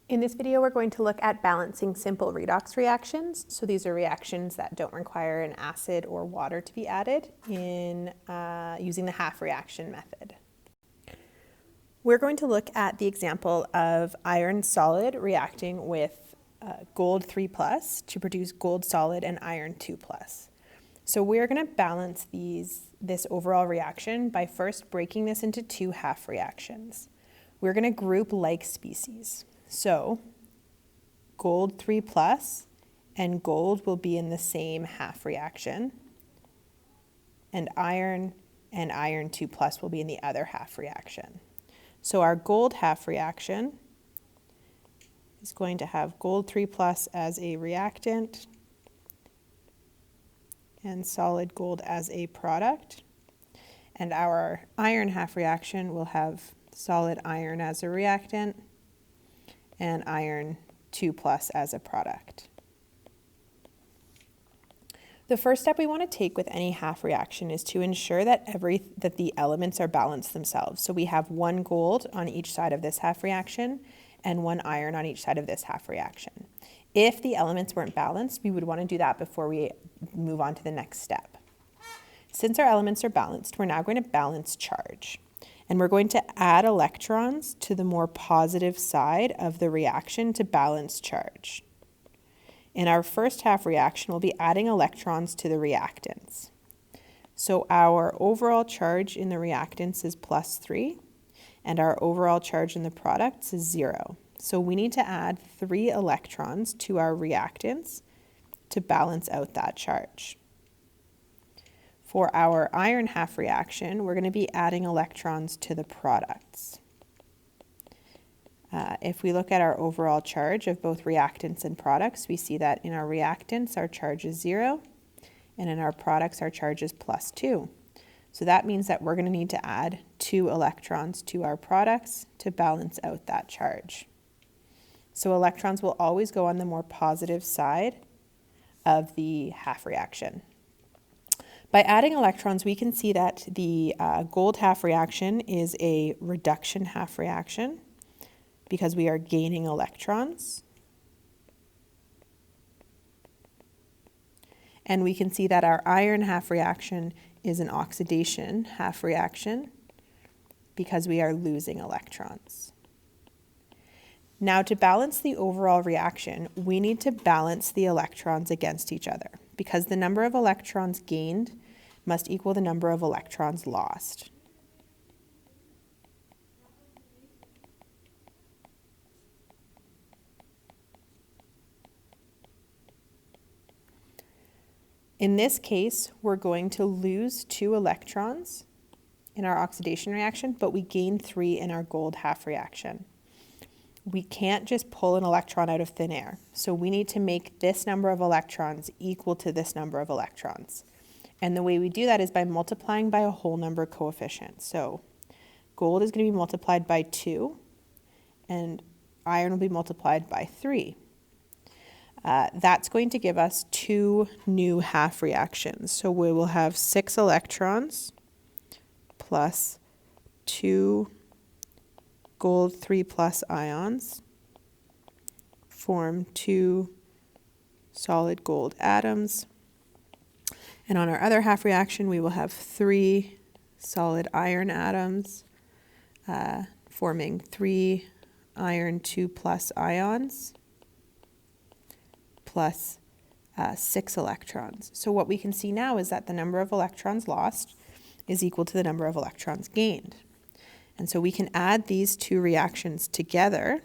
In this video, we're going to look at balancing simple redox reactions. So these are reactions that don't require an acid or water to be added in using the half reaction method. We're going to look at the example of iron solid reacting with gold 3+ to produce gold solid and iron 2+. So we're going to balance this overall reaction by first breaking this into two half reactions. We're going to group like species. So gold 3+ and gold will be in the same half reaction, and iron 2+ will be in the other half reaction. So our gold half reaction is going to have gold 3+ as a reactant and solid gold as a product. And our iron half reaction will have solid iron as a reactant and iron 2+ as a product. The first step we want to take with any half reaction is to ensure that the elements are balanced themselves. So we have one gold on each side of this half reaction and one iron on each side of this half reaction. If the elements weren't balanced, we would want to do that before we move on to the next step. Since our elements are balanced, we're now going to balance charge. And we're going to add electrons to the more positive side of the reaction to balance charge. In our first half reaction, we'll be adding electrons to the reactants. So our overall charge in the reactants is +3, and our overall charge in the products is 0. So we need to add 3 electrons to our reactants to balance out that charge. For our iron half reaction, we're going to be adding electrons to the products. If we look at our overall charge of both reactants and products, we see that in our reactants, our charge is 0, and in our products, our charge is +2. So that means that we're going to need to add 2 electrons to our products to balance out that charge. So electrons will always go on the more positive side of the half reaction. By adding electrons, we can see that the gold half reaction is a reduction half reaction because we are gaining electrons. And we can see that our iron half reaction is an oxidation half reaction because we are losing electrons. Now, to balance the overall reaction, we need to balance the electrons against each other because the number of electrons gained must equal the number of electrons lost. In this case, we're going to lose 2 electrons in our oxidation reaction, but we gain 3 in our gold half reaction. We can't just pull an electron out of thin air. So we need to make this number of electrons equal to this number of electrons. And the way we do that is by multiplying by a whole number coefficient. So gold is going to be multiplied by 2, and iron will be multiplied by 3. That's going to give us 2 new half reactions. So we will have 6 electrons plus 2 gold 3+ ions form 2 solid gold atoms. And on our other half reaction, we will have 3 solid iron atoms forming 3 iron 2+ ions plus 6 electrons. So what we can see now is that the number of electrons lost is equal to the number of electrons gained. And so we can add these 2 reactions together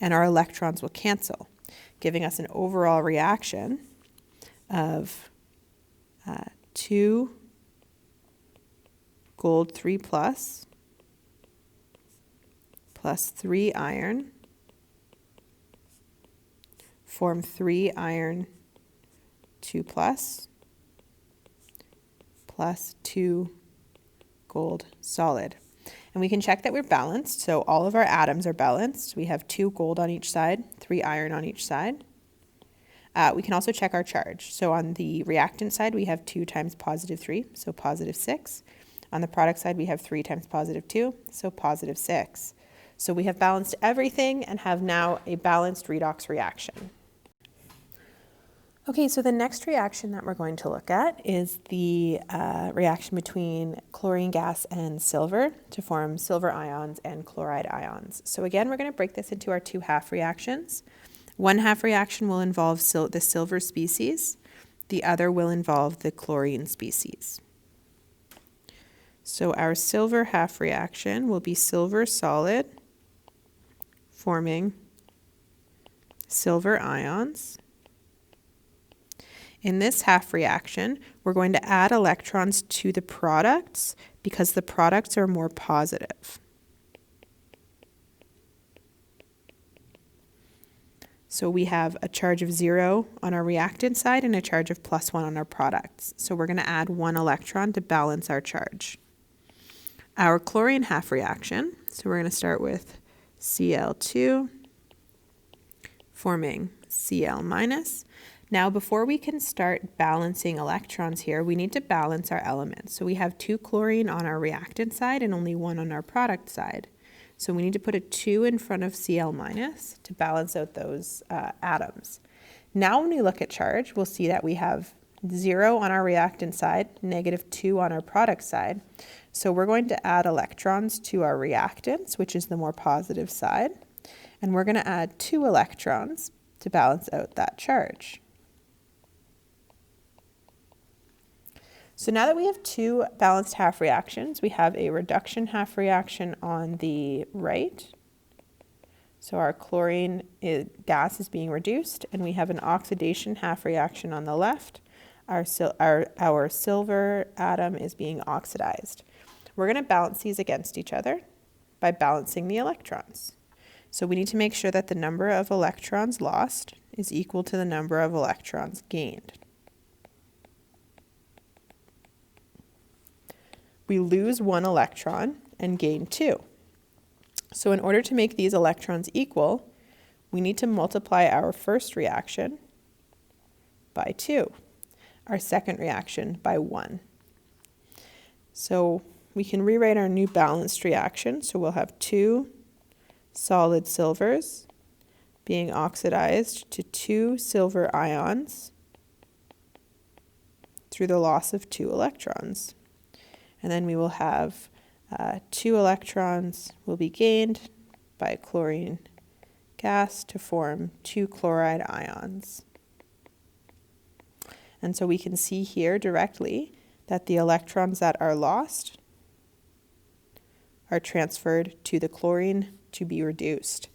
and our electrons will cancel, giving us an overall reaction of 2 gold 3+ plus 3 iron form 3 iron 2+ plus 2 gold solid. And we can check that we're balanced. So all of our atoms are balanced. We have 2 gold on each side, 3 iron on each side. We can also check our charge. So on the reactant side, we have 2 times +3, so +6. On the product side, we have 3 times +2, so +6. So we have balanced everything and have now a balanced redox reaction. Okay, so the next reaction that we're going to look at is the reaction between chlorine gas and silver to form silver ions and chloride ions. So again, we're going to break this into our two half reactions. One half reaction will involve the silver species. The other will involve the chlorine species. So our silver half reaction will be silver solid forming silver ions. In this half reaction, we're going to add electrons to the products because the products are more positive. So we have a charge of 0 on our reactant side and a charge of +1 on our products. So we're going to add 1 electron to balance our charge. Our chlorine half reaction, so we're going to start with Cl2 forming Cl-. Now, before we can start balancing electrons here, we need to balance our elements. So we have 2 chlorine on our reactant side and only 1 on our product side. So we need to put a 2 in front of Cl- to balance out those atoms. Now, when we look at charge, we'll see that we have 0 on our reactant side, -2 on our product side. So we're going to add electrons to our reactants, which is the more positive side. And we're going to add 2 electrons to balance out that charge. So now that we have 2 balanced half reactions, we have a reduction half reaction on the right. So our chlorine gas is being reduced, and we have an oxidation half reaction on the left. Our silver atom is being oxidized. We're going to balance these against each other by balancing the electrons. So we need to make sure that the number of electrons lost is equal to the number of electrons gained. We lose 1 electron and gain 2. So in order to make these electrons equal, we need to multiply our first reaction by 2, our second reaction by 1. So we can rewrite our new balanced reaction. So we'll have 2 solid silvers being oxidized to 2 silver ions through the loss of 2 electrons. And then we will have 2 electrons will be gained by chlorine gas to form 2 chloride ions. And so we can see here directly that the electrons that are lost are transferred to the chlorine to be reduced.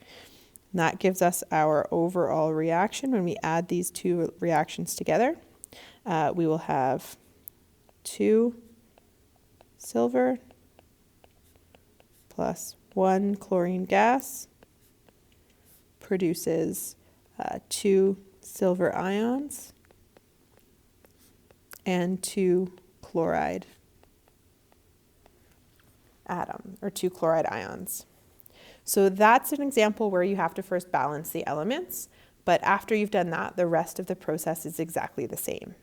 And that gives us our overall reaction. When we add these 2 reactions together, we will have 2 silver plus 1 chlorine gas produces 2 silver ions and 2 chloride or 2 chloride ions. So that's an example where you have to first balance the elements, but after you've done that, the rest of the process is exactly the same.